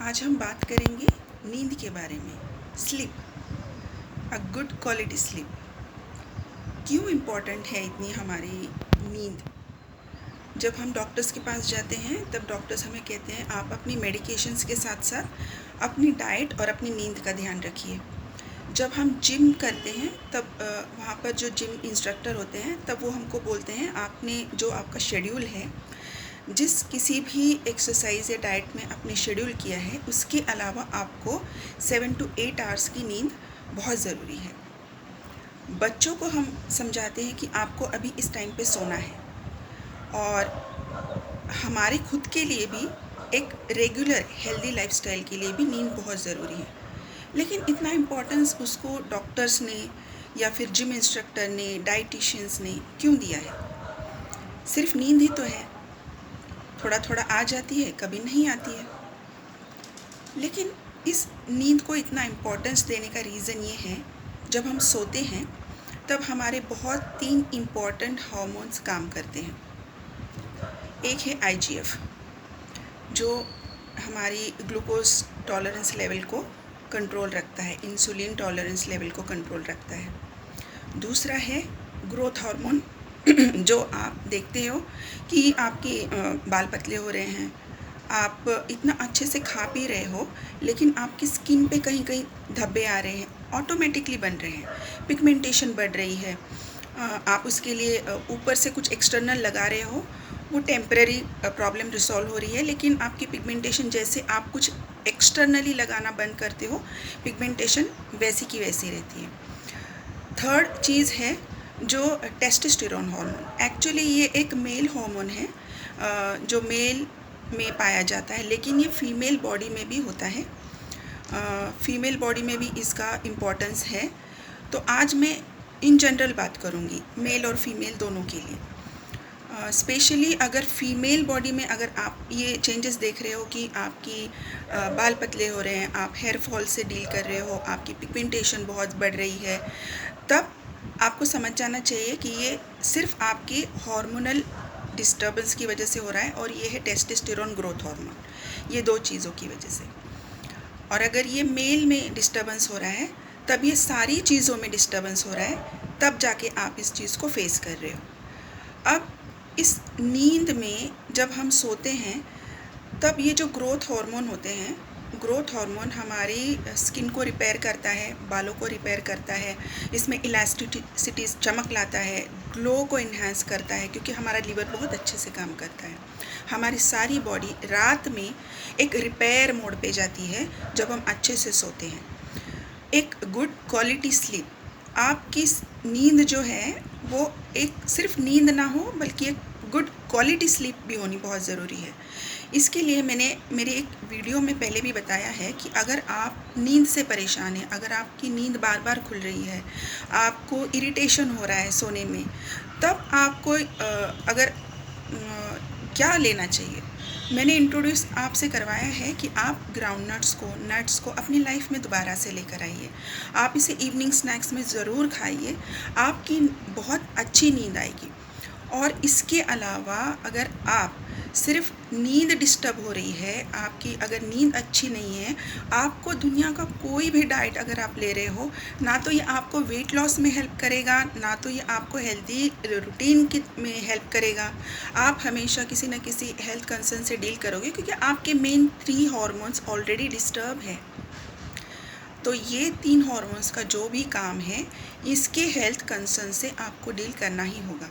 आज हम बात करेंगे नींद के बारे में। Sleep, a good quality sleep क्यों इम्पॉर्टेंट है इतनी हमारी नींद। जब हम डॉक्टर्स के पास जाते हैं तब डॉक्टर्स हमें कहते हैं आप अपनी मेडिकेशंस के साथ साथ अपनी डाइट और अपनी नींद का ध्यान रखिए। जब हम जिम करते हैं तब वहाँ पर जो जिम इंस्ट्रक्टर होते हैं तब वो हमको बोलते हैं आपने जो आपका शेड्यूल है, जिस किसी भी एक्सरसाइज या डाइट में आपने शेड्यूल किया है उसके अलावा आपको 7 to 8 आवर्स की नींद बहुत ज़रूरी है। बच्चों को हम समझाते हैं कि आपको अभी इस टाइम पे सोना है, और हमारे खुद के लिए भी एक रेगुलर हेल्दी लाइफस्टाइल के लिए भी नींद बहुत ज़रूरी है। लेकिन इतना इम्पोर्टेंस उसको डॉक्टर्स ने या फिर जिम इंस्ट्रक्टर ने, डाइटिशियंस ने क्यों दिया है? सिर्फ नींद ही तो है, थोड़ा थोड़ा आ जाती है, कभी नहीं आती है। लेकिन इस नींद को इतना इम्पोर्टेंस देने का रीज़न ये है, जब हम सोते हैं तब हमारे बहुत 3 इम्पॉर्टेंट हार्मोन्स काम करते हैं। एक है IGF, जो हमारी ग्लूकोज टॉलरेंस लेवल को कंट्रोल रखता है, इंसुलिन टॉलरेंस लेवल को कंट्रोल रखता है। दूसरा है ग्रोथ हार्मोन, जो आप देखते हो कि आपके बाल पतले हो रहे हैं, आप इतना अच्छे से खा पी रहे हो, लेकिन आपकी स्किन पे कहीं कहीं धब्बे आ रहे हैं, ऑटोमेटिकली बन रहे हैं, पिगमेंटेशन बढ़ रही है। आप उसके लिए ऊपर से कुछ एक्सटर्नल लगा रहे हो, वो टेम्परेरी प्रॉब्लम रिसॉल्व हो रही है, लेकिन आपकी पिगमेंटेशन जैसे आप कुछ एक्सटर्नली लगाना बंद करते हो, पिगमेंटेशन वैसी की वैसी रहती है। थर्ड चीज़ है जो टेस्टोस्टेरोन हार्मोन। एक्चुअली ये एक मेल हार्मोन है जो मेल में पाया जाता है, लेकिन ये फीमेल बॉडी में भी होता है। फीमेल बॉडी में भी इसका इम्पोर्टेंस है। तो आज मैं इन जनरल बात करूँगी मेल और फीमेल दोनों के लिए। स्पेशली अगर फीमेल बॉडी में अगर आप ये चेंजेस देख रहे हो कि आपकी बाल पतले हो रहे हैं, आप हेयर फॉल से डील कर रहे हो, आपकी पिगमेंटेशन बहुत बढ़ रही है, तब आपको समझ जाना चाहिए कि ये सिर्फ आपकी हार्मोनल डिस्टर्बेंस की वजह से हो रहा है, और ये है टेस्टोस्टेरोन ग्रोथ हार्मोन, ये 2 चीज़ों की वजह से। और अगर ये मेल में डिस्टर्बेंस हो रहा है तब ये सारी चीज़ों में डिस्टर्बेंस हो रहा है, तब जाके आप इस चीज़ को फेस कर रहे हो। अब इस नींद में जब हम सोते हैं तब ये जो ग्रोथ हार्मोन होते हैं, ग्रोथ हार्मोन हमारी स्किन को रिपेयर करता है, बालों को रिपेयर करता है, इसमें इलास्टिसिटी चमक लाता है, ग्लो को इन्हांस करता है, क्योंकि हमारा लीवर बहुत अच्छे से काम करता है। हमारी सारी बॉडी रात में एक रिपेयर मोड पे जाती है जब हम अच्छे से सोते हैं। एक गुड क्वालिटी स्लीप, आपकी नींद जो है वो एक सिर्फ नींद ना हो बल्कि एक गुड क्वालिटी स्लीप भी होनी बहुत ज़रूरी है। इसके लिए मैंने मेरे एक वीडियो में पहले भी बताया है कि अगर आप नींद से परेशान हैं, अगर आपकी नींद बार बार खुल रही है, आपको इरिटेशन हो रहा है सोने में, तब आपको क्या लेना चाहिए। मैंने इंट्रोड्यूस आपसे करवाया है कि आप ग्राउंड नट्स को अपनी लाइफ में दोबारा से लेकर आइए। आप इसे इवनिंग स्नैक्स में ज़रूर खाइए, आपकी बहुत अच्छी नींद आएगी। और इसके अलावा अगर आप सिर्फ नींद डिस्टर्ब हो रही है, आपकी अगर नींद अच्छी नहीं है, आपको दुनिया का कोई भी डाइट अगर आप ले रहे हो, ना तो ये आपको वेट लॉस में हेल्प करेगा, ना तो ये आपको हेल्दी रूटीन में हेल्प करेगा। आप हमेशा किसी न किसी हेल्थ कंसर्न से डील करोगे, क्योंकि आपके मेन 3 हार्मोन्स ऑलरेडी डिस्टर्ब है। तो ये 3 हार्मोन्स का जो भी काम है, इसके हेल्थ कंसर्न से आपको डील करना ही होगा।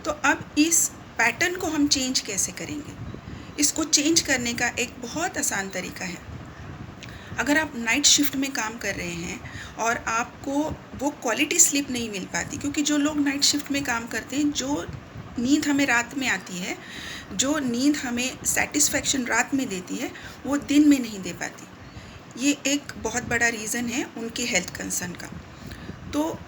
तो अब इस पैटर्न को हम चेंज कैसे करेंगे? इसको चेंज करने का एक बहुत आसान तरीका है। अगर आप नाइट शिफ्ट में काम कर रहे हैं और आपको वो क्वालिटी स्लीप नहीं मिल पाती, क्योंकि जो लोग नाइट शिफ्ट में काम करते हैं, जो नींद हमें रात में आती है, जो नींद हमें सेटिस्फैक्शन रात में देती है, वो दिन में नहीं दे पाती। ये एक बहुत बड़ा रीज़न है उनके हेल्थ कंसर्न का। तो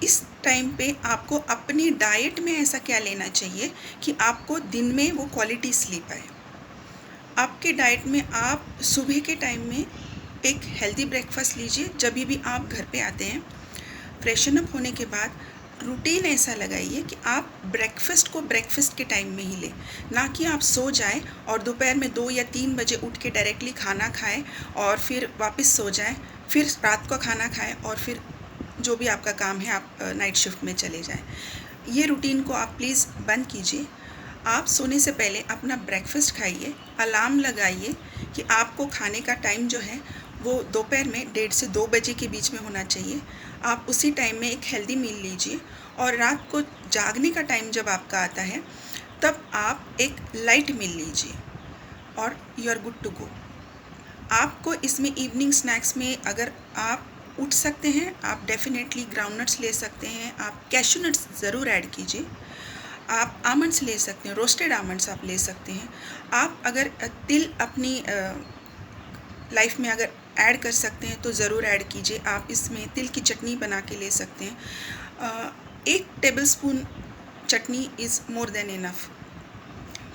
इस टाइम पे आपको अपनी डाइट में ऐसा क्या लेना चाहिए कि आपको दिन में वो क्वालिटी स्लीप आए। आपके डाइट में आप सुबह के टाइम में एक हेल्दी ब्रेकफास्ट लीजिए। जब भी आप घर पे आते हैं, फ्रेशन अप होने के बाद रूटीन ऐसा लगाइए कि आप ब्रेकफास्ट को ब्रेकफास्ट के टाइम में ही लें, ना कि आप सो जाएं और दोपहर में 2 या 3 बजे उठ के डायरेक्टली खाना खाएं और फिर वापस सो जाएं, फिर रात को खाना खाएं और फिर जो भी आपका काम है आप नाइट शिफ्ट में चले जाएं। ये रूटीन को आप प्लीज़ बंद कीजिए। आप सोने से पहले अपना ब्रेकफास्ट खाइए, अलार्म लगाइए कि आपको खाने का टाइम जो है वो दोपहर में 1:30 से 2 बजे के बीच में होना चाहिए। आप उसी टाइम में एक हेल्दी मील लीजिए और रात को जागने का टाइम जब आपका आता है तब आप एक लाइट मील लीजिए और you are good to go. आपको इसमें इवनिंग स्नैक्स में अगर आप उठ सकते हैं, आप डेफिनेटली ग्राउंडनट्स ले सकते हैं, आप कैशू नट्स ज़रूर ऐड कीजिए, आप आमंड्स ले सकते हैं, रोस्टेड आमंड्स आप ले सकते हैं। आप अगर तिल अपनी लाइफ में अगर ऐड कर सकते हैं तो ज़रूर ऐड कीजिए। आप इसमें तिल की चटनी बना के ले सकते हैं। 1 tablespoon chutney is more than enough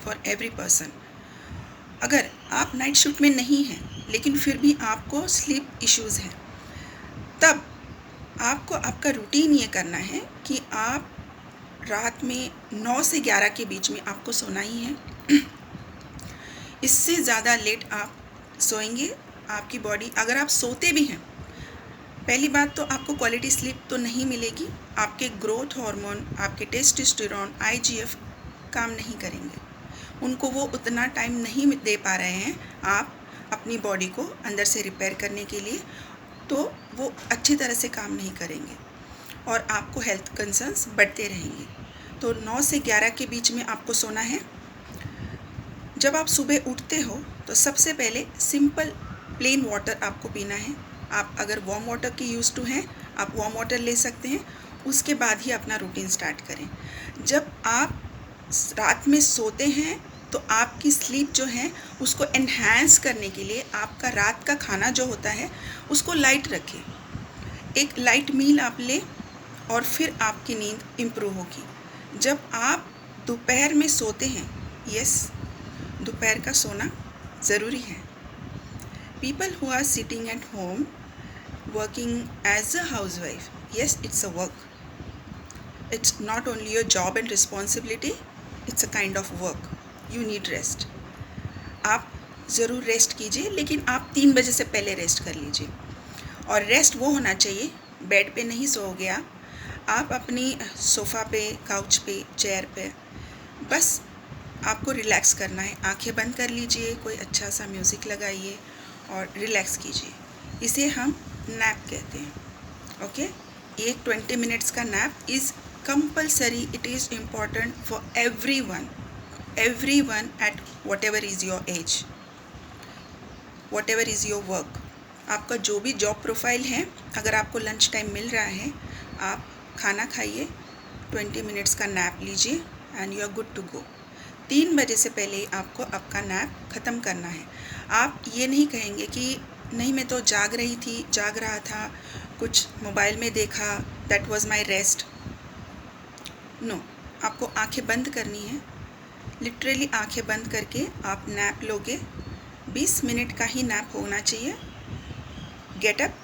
for every person. अगर आप नाइट शिफ्ट में नहीं हैं लेकिन फिर भी आपको स्लीप इश्यूज़ हैं, तब आपको आपका रूटीन ये करना है कि आप रात में 9 से 11 के बीच में आपको सोना ही है। इससे ज़्यादा लेट आप सोएंगे, आपकी बॉडी, अगर आप सोते भी हैं, पहली बात तो आपको क्वालिटी स्लीप तो नहीं मिलेगी। आपके ग्रोथ हार्मोन, आपके टेस्टोस्टेरोन, IGF काम नहीं करेंगे, उनको वो उतना टाइम नहीं दे पा रहे हैं आप अपनी बॉडी को अंदर से रिपेयर करने के लिए, तो वो अच्छी तरह से काम नहीं करेंगे और आपको हेल्थ कंसर्न्स बढ़ते रहेंगे। तो 9 से 11 के बीच में आपको सोना है। जब आप सुबह उठते हो तो सबसे पहले सिंपल प्लेन वाटर आपको पीना है। आप अगर वार्म वाटर के यूज़ टू हैं, आप वार्म वाटर ले सकते हैं, उसके बाद ही अपना रूटीन स्टार्ट करें। जब आप रात में सोते हैं तो आपकी स्लीप जो है उसको एनहांस करने के लिए आपका रात का खाना जो होता है उसको लाइट रखें। एक लाइट मील आप लें और फिर आपकी नींद इम्प्रूव होगी। जब आप दोपहर में सोते हैं, यस, दोपहर का सोना ज़रूरी है। People who are sitting at home working as a housewife, yes, it's a work, it's not only your job and responsibility, it's a kind of work. You need rest. आप ज़रूर रेस्ट कीजिए, लेकिन आप 3 बजे से पहले रेस्ट कर लीजिए। और रेस्ट वो होना चाहिए, बेड पे नहीं सोओगे आप अपनी सोफ़ा पे, काउच पे, चेयर पे, बस आपको रिलैक्स करना है। आंखें बंद कर लीजिए, कोई अच्छा सा म्यूज़िक लगाइए और रिलैक्स कीजिए। इसे हम नैप कहते हैं। ओके, एक 20 मिनट्स का nap is compulsory, it is important for everyone at whatever is your age, whatever is your work। आपका जो भी जॉब प्रोफाइल है, अगर आपको लंच टाइम मिल रहा है, आप खाना खाइए, 20 मिनट्स का नैप लीजिए and you are good to go. 3 बजे से पहले आपको आपका नैप ख़त्म करना है। आप ये नहीं कहेंगे कि नहीं, मैं तो जाग रहा था, कुछ मोबाइल में देखा, that was my rest. No, आपको आंखें बंद करनी है, लिटरली आंखें बंद करके आप नैप लोगे। 20 मिनट का ही नैप होना चाहिए। गेट अप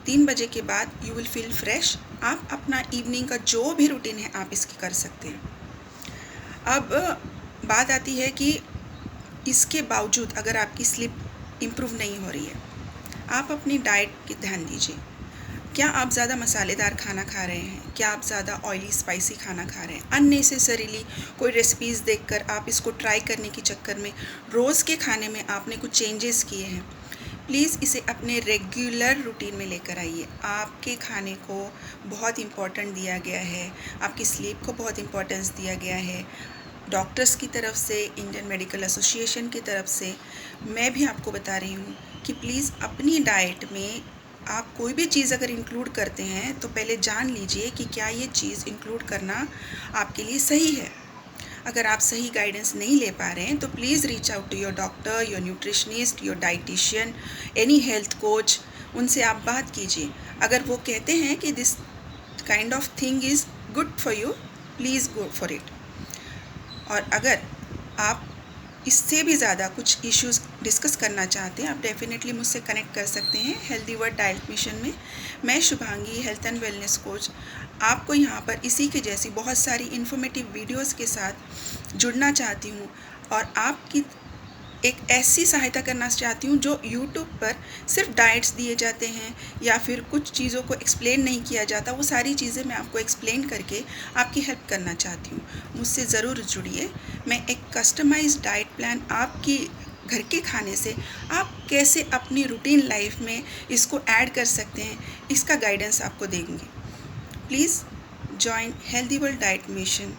3 बजे के बाद यू विल फील फ्रेश। आप अपना इवनिंग का जो भी रूटीन है आप इसकी कर सकते हैं। अब बात आती है कि इसके बावजूद अगर आपकी स्लीप इम्प्रूव नहीं हो रही है, आप अपनी डाइट की ध्यान दीजिए। क्या आप ज़्यादा मसालेदार खाना खा रहे हैं? क्या आप ज़्यादा ऑयली स्पाइसी खाना खा रहे हैं? अननेसेसरीली कोई रेसिपीज़ देखकर आप इसको ट्राई करने के चक्कर में रोज़ के खाने में आपने कुछ चेंजेस किए हैं। प्लीज़ इसे अपने रेगुलर रूटीन में लेकर आइए। आपके खाने को बहुत इम्पोर्टेंट दिया गया है, आपकी स्लीप को बहुत इम्पोर्टेंस दिया गया है। डॉक्टर्स की तरफ से, इंडियन मेडिकल एसोसिएशन की तरफ से मैं भी आपको बता रही हूँ कि प्लीज़ अपनी डाइट में आप कोई भी चीज़ अगर इंक्लूड करते हैं तो पहले जान लीजिए कि क्या ये चीज़ इंक्लूड करना आपके लिए सही है। अगर आप सही गाइडेंस नहीं ले पा रहे हैं तो please reach out to your doctor, your nutritionist, your dietitian, any health coach, उनसे आप बात कीजिए। अगर वो कहते हैं कि this kind of thing is good for you, please go for it. और अगर आप इससे भी ज़्यादा कुछ इश्यूज़ डिस्कस करना चाहते हैं, आप डेफ़िनेटली मुझसे कनेक्ट कर सकते हैं हेल्दी वर्ड डाइट मिशन में। मैं Shubhangi, health and wellness coach, आपको यहाँ पर इसी के जैसी बहुत सारी इन्फॉर्मेटिव वीडियोस के साथ जुड़ना चाहती हूँ और आपकी एक ऐसी सहायता करना चाहती हूँ जो यूट्यूब पर सिर्फ डाइट्स दिए जाते हैं या फिर कुछ चीज़ों को एक्सप्लेन नहीं किया जाता, वो सारी चीज़ें मैं आपको एक्सप्लेन करके आपकी हेल्प करना चाहती हूँ। मुझसे ज़रूर जुड़िए। मैं एक कस्टमाइज्ड डाइट प्लान आपकी घर के खाने से आप कैसे अपनी रूटीन लाइफ में इसको ऐड कर सकते हैं, इसका गाइडेंस आपको देंगे। Please join healthy world diet mission.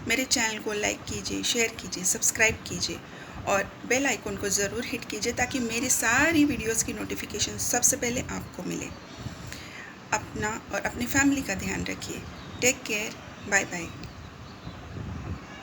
मेरे चैनल को लाइक कीजिए, शेयर कीजिए, सब्सक्राइब कीजिए और बेल आइकन को ज़रूर हिट कीजिए ताकि मेरी सारी वीडियोस की नोटिफिकेशन सबसे पहले आपको मिले। अपना और अपनी फैमिली का ध्यान रखिए। Take care. Bye bye.